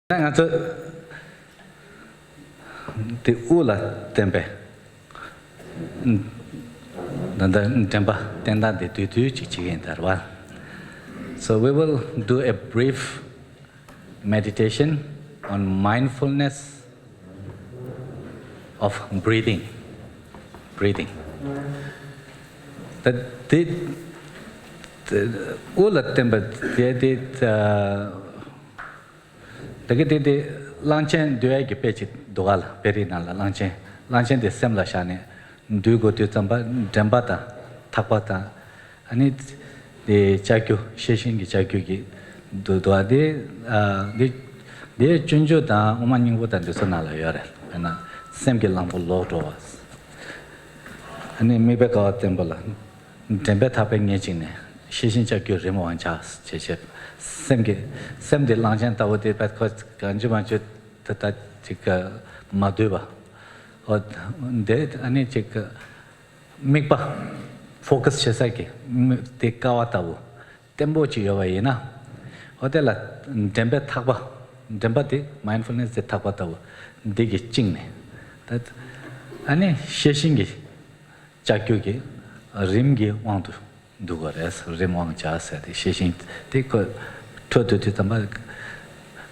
The Ula Tempe Tempa Tenda de Tutu Chichi Tarwa. So we will do a brief meditation on mindfulness of breathing. Breathing. That did Ula Tempe did the Lanchen duay ki pechi dogal peri nala lanchen de semla shane du go tu tamba dembata thapata ani de chakyu sheshin ki chakyu ki do de chunjo da umaning bo da de sonala yare ana sem ke lambo lo to was ani me be ka tembola dembe thape nge chine sheshin chakyu remo ancha cheche sem de lanchen ta wote pat ko kanju manchu tata chika maduba or de ani chika mikpa focus chesa ke te kawata wo tembo chi yawa ina hotela dembe thakba demba de mindfulness de thakba ta wo de gi chingne that ani sheshin gi chakyu gi rim gi wantu dugores rim wang cha sa de sheshin te ko to tamba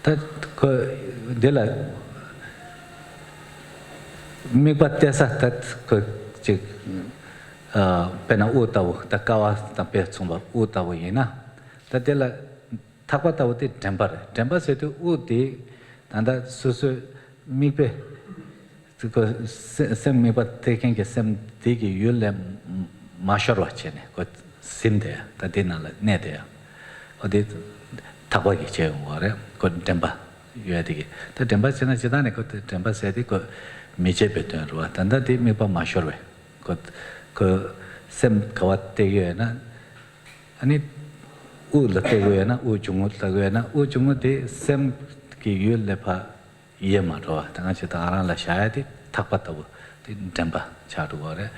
that de la mi patesa that ko chik pena utaw ta kawa ta pe chumba utaw yena ta de la thakwa taw te temper se to uti tanda susu mi pe ko sem mi pat taking ke sem de ki yule masharwa chene ko sinde ta dinala ne de odi thakwa ki che ngore ko temper yuadigi. The temper chena chidane ko temper sedi ko meche beton ruwa. Tanda di mi pa mashorwe. Ko sem kawat te yue na. Ani u la te yue na, u chungu la yue na, u chungu di sem ki yue le pa iye ma ruwa. Tanga chita arang la shaya di thakpa tabu. Di temper chadu gore.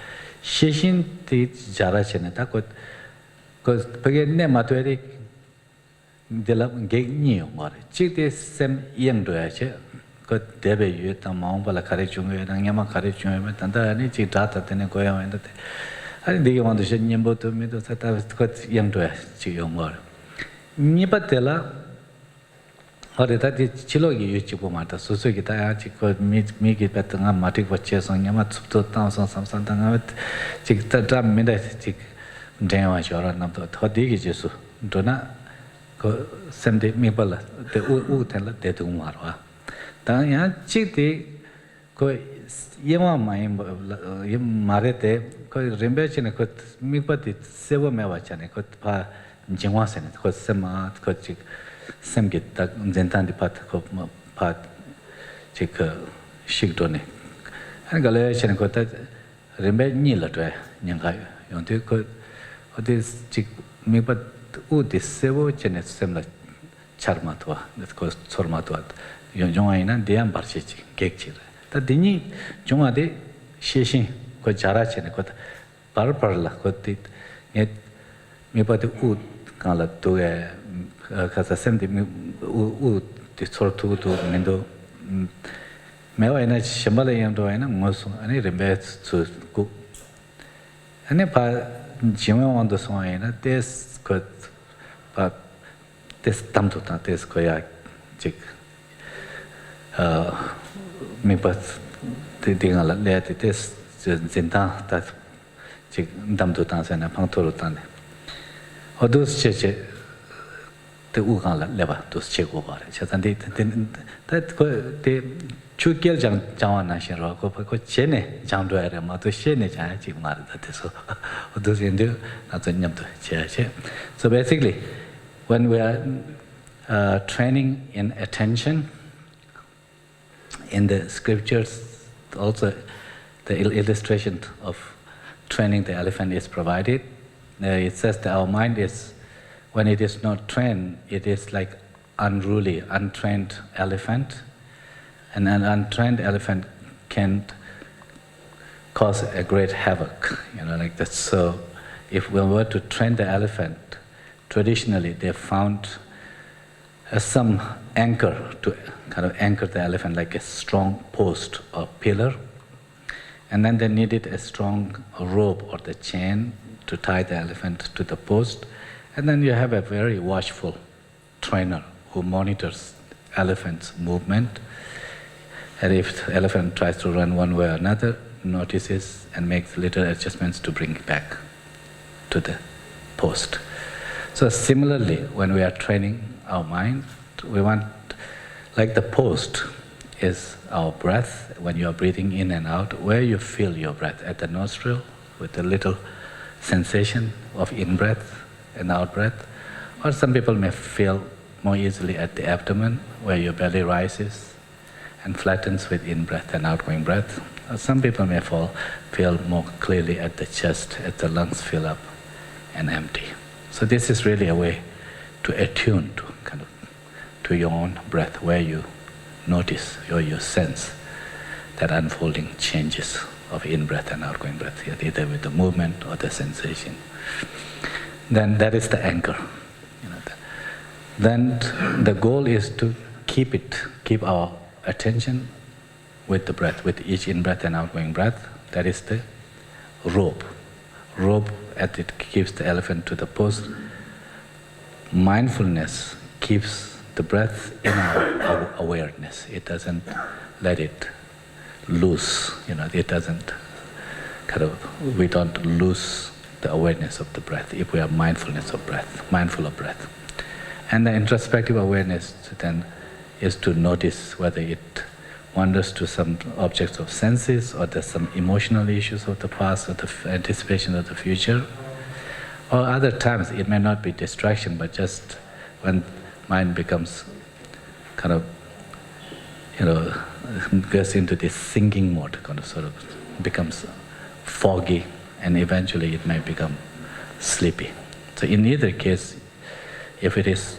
Shishin di jara chena ta ko pake ne matwe di de gig new or chick this sem young to a got debe you the mount courage and yama courage and any chick data than a goya and I think they want to shed nimbo to me to set up got young to a chick more. Nipatella or that is chilogi you chipomata, Susukita, chick could meet me get better than matic for chess on Yamat 2000 something of it, chick the drum minute chick damage or another. How dig is you? Do not sem de mi bala de u ten la de tu marwa ta ya chi de ko yema mai yem mare de ko rembe chine ko mi pati sewa mewa chane ko pa jingwa sen ko sema ko chi sem ge ta zentan di pat ko pa chi ko shik do ne an ga le chine ko ta rembe ni la twa nyang ga yong de ko ode chi mi pat u de sevo chene semla charmatwa that goes sormatwa yongwaina deam barchichi gekchi ta dini jonga de sheshin ko jara chene ko parla ko tit net me pate u kala to e kasa sem de u de sortu to mendo mewa ina shambala yam do ina ngosu ani rembe su ku ani pa jima wando so ina des ko but this tamto ta this koya chik me pat the dingala le this zinta ta chik tamto ta sa na phangtoro ta ne odus cheche te ugala leba dos chego bare chatan de that ko de chukel jang jawana shin ro ko chene jang do are ma to shene ja chi mar da so odus indu na to nyam to che so basically when we are training in attention in the scriptures, also the illustration of training the elephant is provided. It says that our mind is, when it is not trained, it is like unruly, untrained elephant, and an untrained elephant can cause a great havoc, like that. So if we were to train the elephant, traditionally they found some anchor to kind of anchor the elephant like a strong post or pillar. And then they needed a strong rope or the chain to tie the elephant to the post. And then you have a very watchful trainer who monitors elephant's movement. And if the elephant tries to run one way or another, notices and makes little adjustments to bring it back to the post. So similarly, when we are training our mind, we want, like the post is our breath. When you are breathing in and out, where you feel your breath, at the nostril, with a little sensation of in-breath and out-breath. Or some people may feel more easily at the abdomen, where your belly rises and flattens with in-breath and outgoing breath. Or some people may feel more clearly at the chest, as the lungs fill up and empty. So this is really a way to attune to to your own breath, where you notice or you sense that unfolding changes of in-breath and outgoing breath, either with the movement or the sensation. Then that is the anchor. Then the goal is to keep our attention with the breath, with each in-breath and outgoing breath. That is the rope. Rope, as it keeps the elephant to the post. Mindfulness keeps the breath in our awareness. It doesn't let it loose. It doesn't we don't lose the awareness of the breath if we are mindful of breath. And the introspective awareness then is to notice whether it wanders to some objects of senses, or there's some emotional issues of the past, or the anticipation of the future. Or other times it may not be distraction, but just when mind becomes goes into this thinking mode, becomes foggy, and eventually it may become sleepy. So in either case, if it is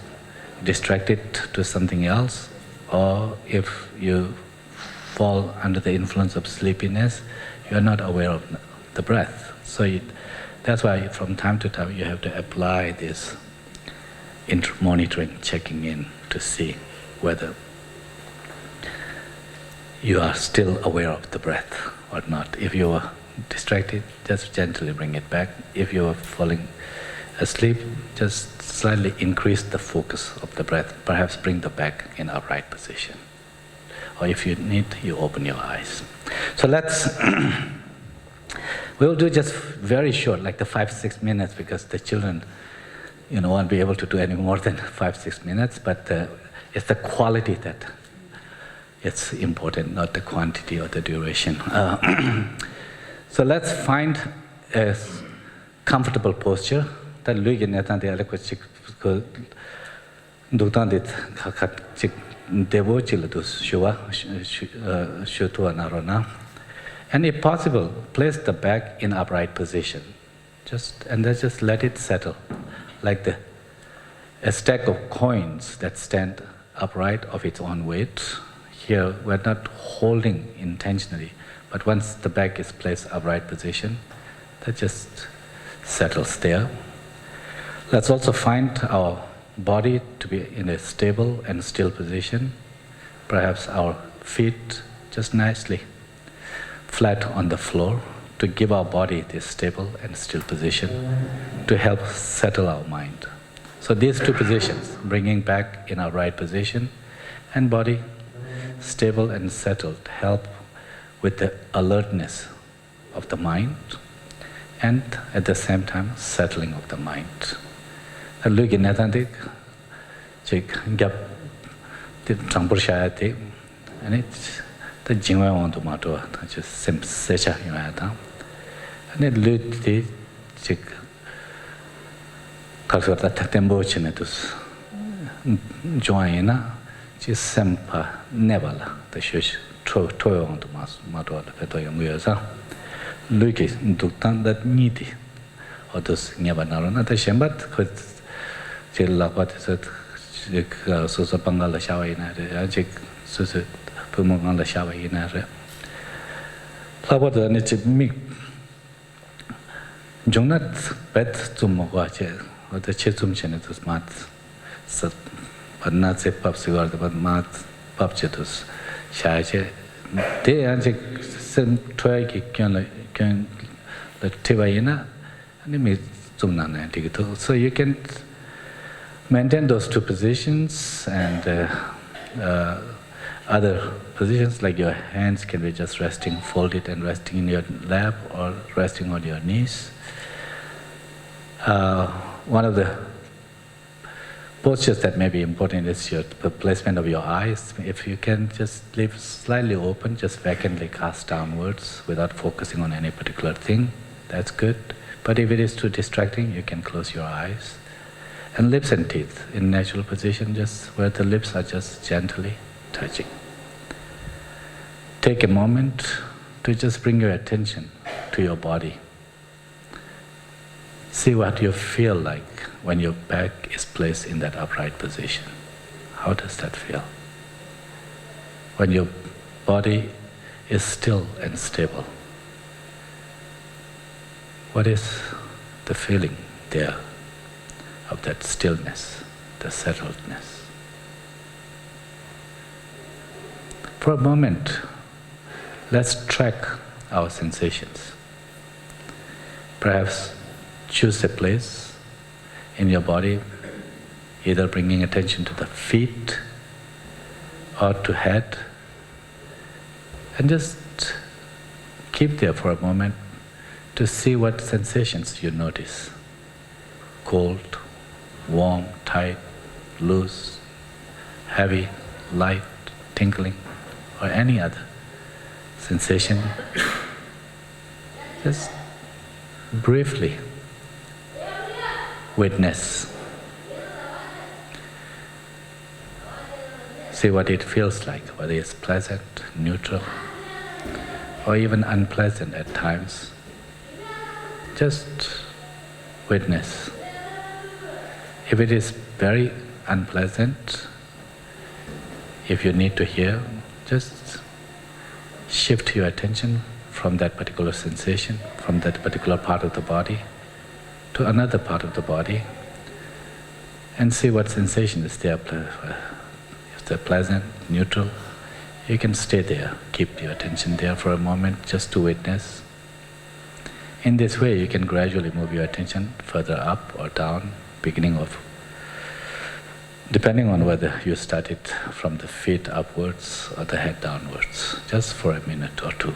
distracted to something else, or if you fall under the influence of sleepiness, you are not aware of the breath. So that's why from time to time you have to apply this monitoring, checking in to see whether you are still aware of the breath or not. If you are distracted, just gently bring it back. If you are falling asleep, just slightly increase the focus of the breath, perhaps bring the back in upright position. Or if you need, you open your eyes. So let's, we'll do just very short, like the 5-6 minutes, because the children won't be able to do any more than 5-6 minutes, but it's the quality that it's important, not the quantity or the duration. So let's find a comfortable posture. That luigi netan de aleko chik ko dutan dit khat chik devo chil tu shuwa shutua narona. And if possible, place the back in upright position. And then just let it settle, like a stack of coins that stand upright of its own weight. Here, we're not holding intentionally, but once the back is placed upright position, that just settles there. Let's also find our body to be in a stable and still position. Perhaps our feet just nicely flat on the floor, to give our body this stable and still position to help settle our mind. So these two positions, bringing back in our right position and body stable and settled, help with the alertness of the mind and at the same time settling of the mind. Lugi netandik chik gap the trampur shayati and it's the jingwa on to mato just sim secha yata and it luti chik kalsota tatembo chinetus joina just sempa nevala the shush toyo on to mato the peto yunguesa lugi duktan that needy or those nebanarona the shembat could Lapat said, Susa Pangala Shawina, Ajik Susa Pumangala Shawina. Lapat and it's me. Jonat bet to Moguache, or the Chetum Chenetus Mat, not say pop cigar, but mat pop chetus. Shaje, they answer some try can the Tivayana, and it means Sumnana Antigito. So you can maintain those two positions and other positions like your hands can be just resting, folded and resting in your lap or resting on your knees. One of the postures that may be important is the placement of your eyes. If you can just leave slightly open, just vacantly cast downwards without focusing on any particular thing, that's good. But if it is too distracting, you can close your eyes. And lips and teeth in natural position, just where the lips are just gently touching. Take a moment to just bring your attention to your body. See what you feel like when your back is placed in that upright position. How does that feel? When your body is still and stable. What is the feeling there of that stillness, the settledness? For a moment, let's track our sensations. Perhaps choose a place in your body, either bringing attention to the feet or to head, and just keep there for a moment to see what sensations you notice. Cold, warm, tight, loose, heavy, light, tingling, or any other sensation. Just briefly witness. See what it feels like, whether it's pleasant, neutral, or even unpleasant at times. Just witness. If it is very unpleasant, if you need to hear, just shift your attention from that particular sensation, from that particular part of the body, to another part of the body, and see what sensation is there. If they're pleasant, neutral, you can stay there. Keep your attention there for a moment just to witness. In this way, you can gradually move your attention further up or down, depending on whether you started from the feet upwards or the head downwards, just for a minute or two.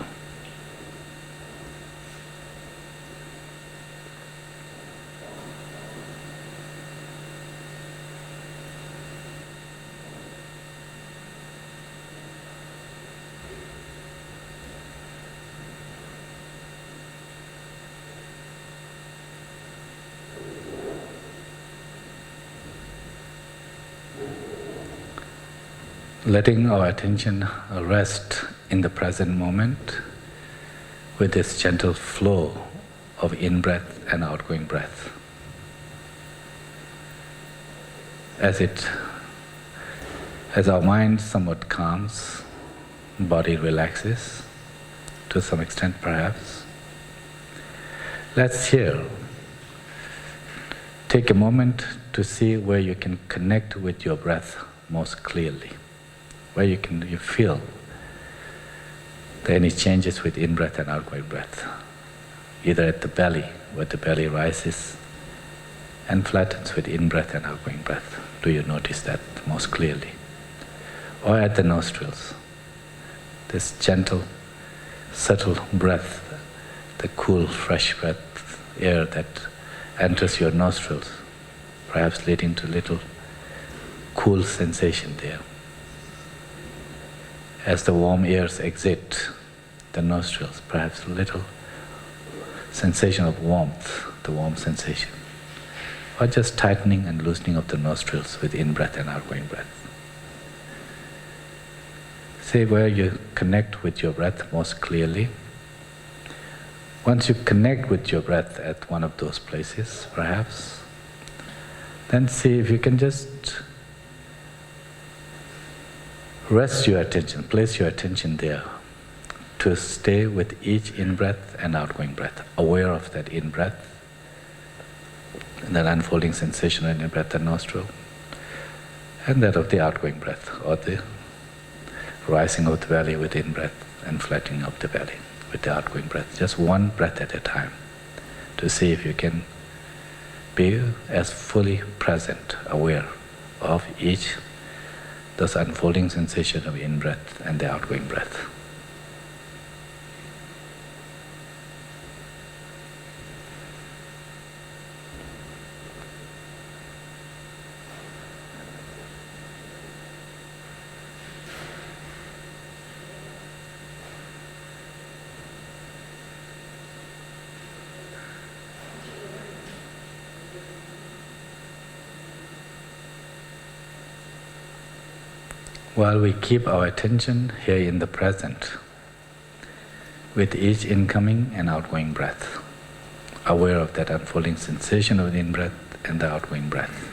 Letting our attention rest in the present moment with this gentle flow of in-breath and outgoing breath. As our mind somewhat calms, body relaxes, to some extent perhaps, let's here take a moment to see where you can connect with your breath most clearly. Where you feel any changes with in-breath and outgoing breath, either at the belly, where the belly rises and flattens with in-breath and outgoing breath. Do you notice that most clearly? Or at the nostrils, this gentle, subtle breath, the cool, fresh breath, air that enters your nostrils, perhaps leading to little cool sensation there. As the warm airs exit the nostrils, perhaps a little sensation of warmth, the warm sensation. Or just tightening and loosening of the nostrils with in-breath and outgoing breath. See where you connect with your breath most clearly. Once you connect with your breath at one of those places, perhaps, then see if you can just rest your attention, place your attention there to stay with each in-breath and outgoing breath, aware of that in-breath, and that unfolding sensation in your breath and nostril, and that of the outgoing breath, or the rising of the belly with in-breath and flattening of the belly with the outgoing breath. Just one breath at a time to see if you can be as fully present, aware of each, those unfolding sensation of in-breath and the outgoing breath. While we keep our attention here in the present, with each incoming and outgoing breath, aware of that unfolding sensation of the in-breath and the outgoing breath.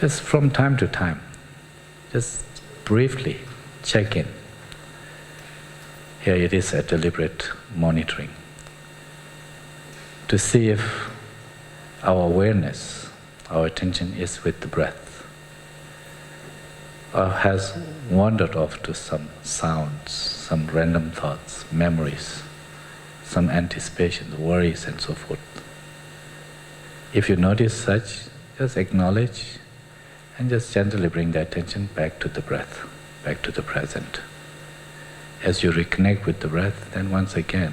Just from time to time, just briefly check in. Here it is a deliberate monitoring to see if our awareness, our attention is with the breath, or has wandered off to some sounds, some random thoughts, memories, some anticipations, worries, and so forth. If you notice such, just acknowledge and just gently bring the attention back to the breath, back to the present. As you reconnect with the breath, then once again,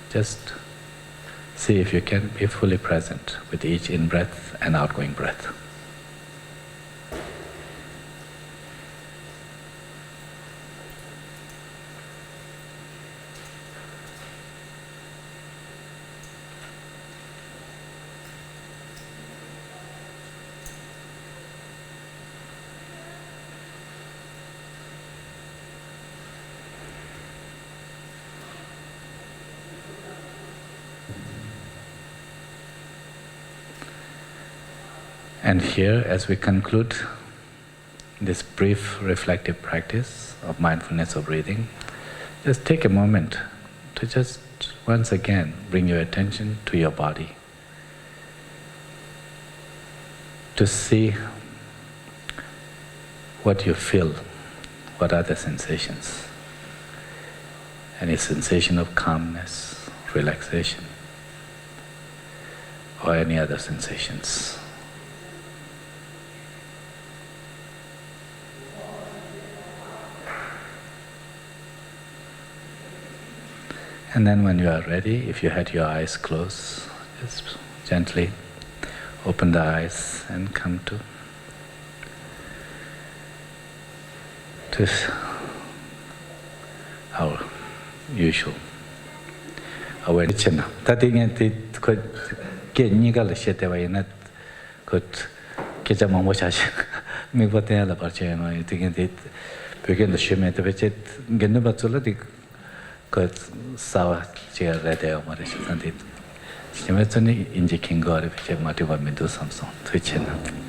just see if you can be fully present with each in-breath and outgoing breath. And here, as we conclude this brief reflective practice of mindfulness of breathing, just take a moment to just once again bring your attention to your body, to see what you feel, what are the sensations. Any sensation of calmness, relaxation, or any other sensations. And then when you are ready, if you had your eyes closed, just gently open the eyes and come to our usual awareness. Tadi nganti kod kenyi kala shete wa inat kod keja mambo chashi mi bote ala parche no iti nganti pegen the sheme te bechet genno batsola dik kod sawa chia rede amare shanti sheme tsoni inji kingo are beche mati wa mindu samsong tuichena.